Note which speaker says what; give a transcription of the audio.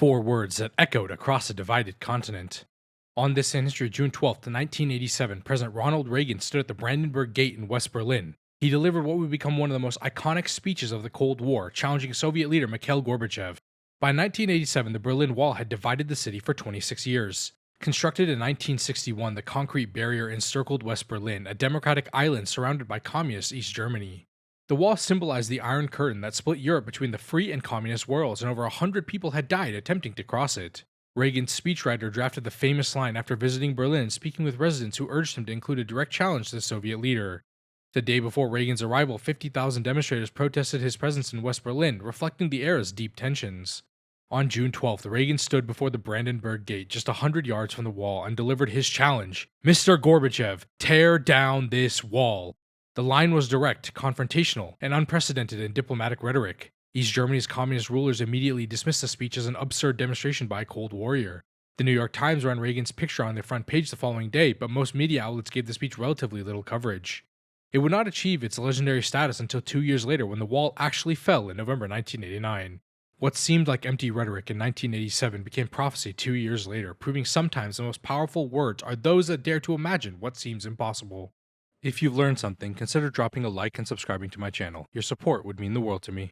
Speaker 1: Four words that echoed across a divided continent. On this in history, June 12th, 1987, President Ronald Reagan stood at the Brandenburg Gate in West Berlin. He delivered what would become one of the most iconic speeches of the Cold War, challenging Soviet leader Mikhail Gorbachev. By 1987, the Berlin Wall had divided the city for 26 years. Constructed in 1961, the concrete barrier encircled West Berlin, a democratic island surrounded by communist East Germany. The wall symbolized the Iron Curtain that split Europe between the free and communist worlds, and over 100 people had died attempting to cross it. Reagan's speechwriter drafted the famous line after visiting Berlin, speaking with residents who urged him to include a direct challenge to the Soviet leader. The day before Reagan's arrival, 50,000 demonstrators protested his presence in West Berlin, reflecting the era's deep tensions. On June 12th, Reagan stood before the Brandenburg Gate just 100 yards from the wall and delivered his challenge: "Mr. Gorbachev, tear down this wall." The line was direct, confrontational, and unprecedented in diplomatic rhetoric. East Germany's communist rulers immediately dismissed the speech as an absurd demonstration by a cold warrior. The New York Times ran Reagan's picture on their front page the following day, but most media outlets gave the speech relatively little coverage. It would not achieve its legendary status until 2 years later, when the wall actually fell in November 1989. What seemed like empty rhetoric in 1987 became prophecy 2 years later, proving sometimes the most powerful words are those that dare to imagine what seems impossible. If you've learned something, consider dropping a like and subscribing to my channel. Your support would mean the world to me.